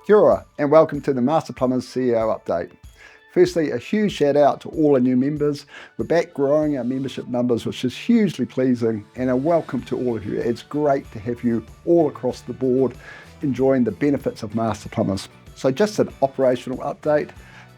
Kia ora, and welcome to the Master Plumbers CEO Update. Firstly, a huge shout out to all our new members. We're back growing our membership numbers, which is hugely pleasing, and a welcome to all of you. It's great to have you all across the board enjoying the benefits of Master Plumbers. So just an operational update.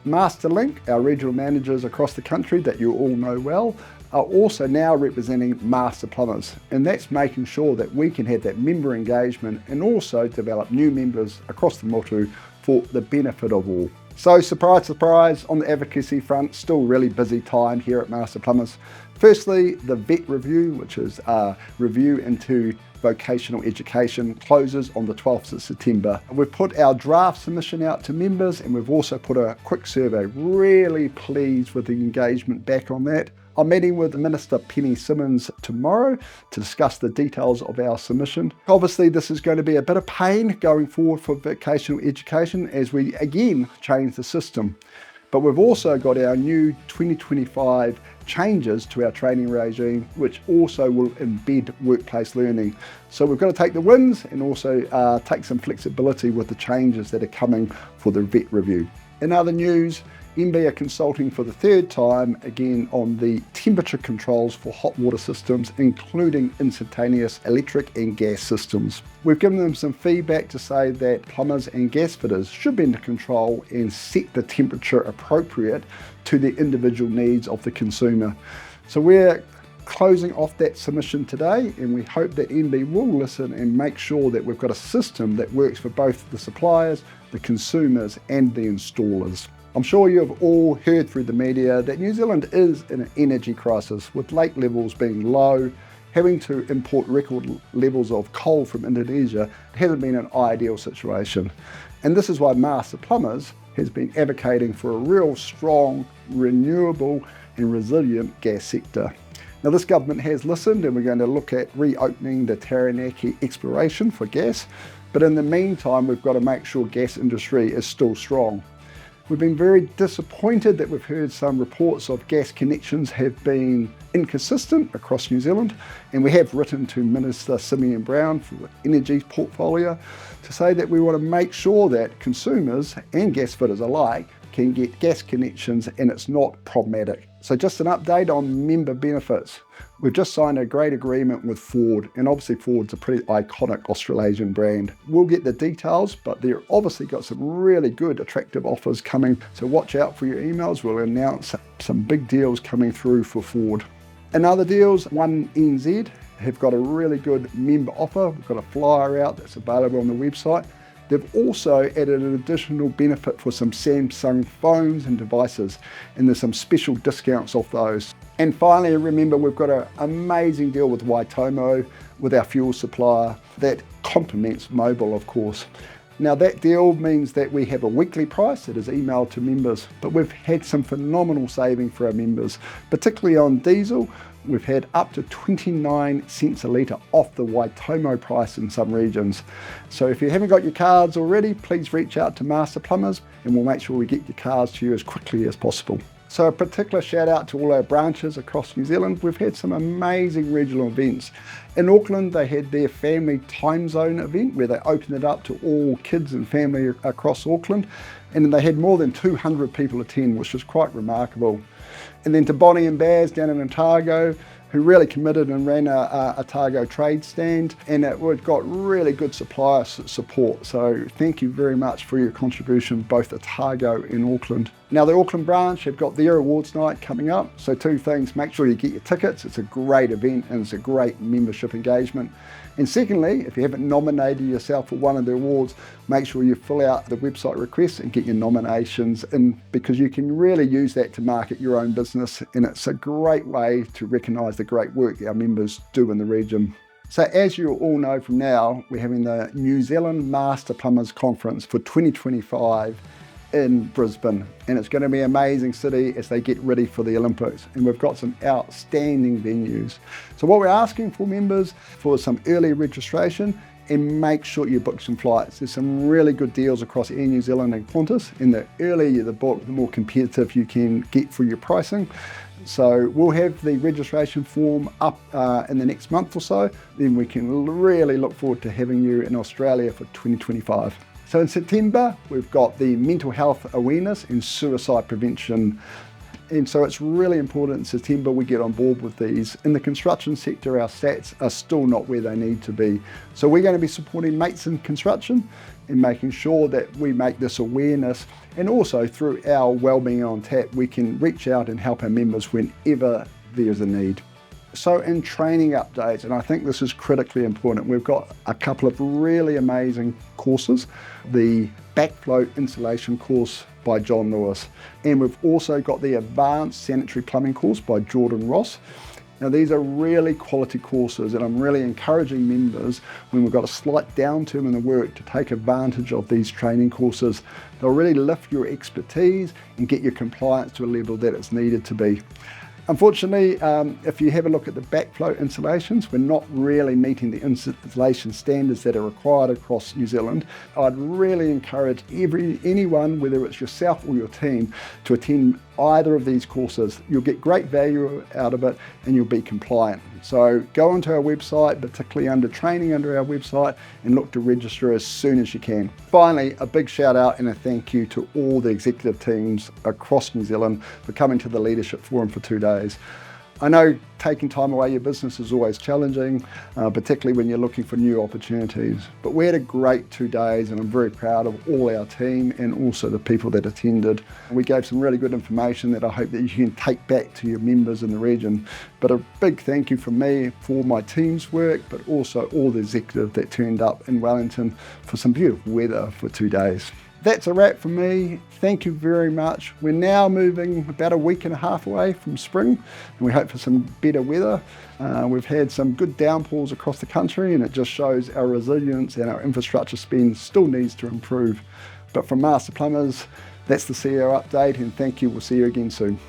MasterLink, our regional managers across the country that you all know well, are also now representing Master Plumbers, and that's making sure that we can have that member engagement and also develop new members across the motu for the benefit of all. So surprise, surprise, on the advocacy front, still really busy time here at Master Plumbers. Firstly, the VET review, which is a review into vocational education, closes on the 12th of September. We've put our draft submission out to members, and we've also put a quick survey. Really pleased with the engagement back on that. I'm meeting with Minister Penny Simmons tomorrow to discuss the details of our submission. Obviously, this is going to be a bit of pain going forward for vocational education as we again change the system. But we've also got our new 2025 changes to our training regime, which also will embed workplace learning. So we've got to take the wins and also take some flexibility with the changes that are coming for the VET review. In other news, MB are consulting for the third time again on the temperature controls for hot water systems, including instantaneous electric and gas systems. We've given them some feedback to say that plumbers and gas fitters should be in control and set the temperature appropriate to the individual needs of the consumer. So we're closing off that submission today, and we hope that MB will listen and make sure that we've got a system that works for both the suppliers, the consumers and the installers. I'm sure you've all heard through the media that New Zealand is in an energy crisis, with lake levels being low. Having to import record levels of coal from Indonesia hasn't been an ideal situation. And this is why Master Plumbers has been advocating for a real strong, renewable and resilient gas sector. Now this government has listened, and we're going to look at reopening the Taranaki exploration for gas. But in the meantime, we've got to make sure gas industry is still strong. We've been very disappointed that we've heard some reports of gas connections have been inconsistent across New Zealand, and we have written to Minister Simeon Brown for the energy portfolio to say that we want to make sure that consumers and gas fitters alike can get gas connections and it's not problematic. So just an update on member benefits. We've just signed a great agreement with Ford, and obviously Ford's a pretty iconic Australasian brand. We'll get the details, but they're obviously got some really good attractive offers coming, so watch out for your emails. We'll announce some big deals coming through for Ford. In other deals, One NZ have got a really good member offer. We've got a flyer out that's available on the website. They've also added an additional benefit for some Samsung phones and devices, and there's some special discounts off those. And finally, remember, we've got an amazing deal with Waitomo, with our fuel supplier, that complements mobile, of course. Now that deal means that we have a weekly price that is emailed to members, but we've had some phenomenal saving for our members, particularly on diesel. We've had up to 29 cents a litre off the Waitomo price in some regions. So if you haven't got your cards already, please reach out to Master Plumbers and we'll make sure we get your cards to you as quickly as possible. So a particular shout out to all our branches across New Zealand. We've had some amazing regional events. In Auckland, they had their family time zone event where they opened it up to all kids and family across Auckland. And they had more than 200 people attend, which was quite remarkable. And then to Bonnie and Baz down in Otago, who really committed and ran a Otago trade stand, and it got really good supplier support. So thank you very much for your contribution, both Otago and Auckland. Now the Auckland branch have got their awards night coming up. So two things: make sure you get your tickets. It's a great event and it's a great membership engagement. And secondly, if you haven't nominated yourself for one of the awards, make sure you fill out the website request and get your nominations in, because you can really use that to market your own business, and it's a great way to recognise the great work our members do in the region. So as you all know from now, we're having the New Zealand Master Plumbers Conference for 2025 in Brisbane, and it's going to be an amazing city as they get ready for the Olympics, and we've got some outstanding venues. So what we're asking for members for some early registration, and make sure you book some flights. There's some really good deals across Air New Zealand and Qantas, and the earlier you book, the more competitive you can get for your pricing. So we'll have the registration form up in the next month or so, then we can really look forward to having you in Australia for 2025. So in September, we've got the mental health awareness and suicide prevention. And so it's really important in September we get on board with these. In the construction sector, our stats are still not where they need to be. So we're going to be supporting mates in construction and making sure that we make this awareness, and also through our Wellbeing on Tap, we can reach out and help our members whenever there's a need. So in training updates, and I think this is critically important, we've got a couple of really amazing courses. The Backflow Insulation course by John Lewis, and we've also got the Advanced Sanitary Plumbing course by Jordan Ross. Now these are really quality courses, and I'm really encouraging members when we've got a slight downturn in the work to take advantage of these training courses. They'll really lift your expertise and get your compliance to a level that it's needed to be. Unfortunately, if you have a look at the backflow insulations, we're not really meeting the insulation standards that are required across New Zealand. I'd really encourage anyone, whether it's yourself or your team, to attend either of these courses. You'll get great value out of it and you'll be compliant. So go onto our website, particularly under training under our website, and look to register as soon as you can. Finally, a big shout out and a thank you to all the executive teams across New Zealand for coming to the Leadership Forum for 2 days. I know taking time away your business is always challenging, particularly when you're looking for new opportunities. But we had a great 2 days, and I'm very proud of all our team and also the people that attended. We gave some really good information that I hope that you can take back to your members in the region. But a big thank you from me for my team's work, but also all the executives that turned up in Wellington for some beautiful weather for 2 days. That's a wrap from me. Thank you very much. We're now moving about a week and a half away from spring, and we hope for some better weather. We've had some good downpours across the country, and it just shows our resilience and our infrastructure spend still needs to improve. But from Master Plumbers, that's the CEO update, and thank you. We'll see you again soon.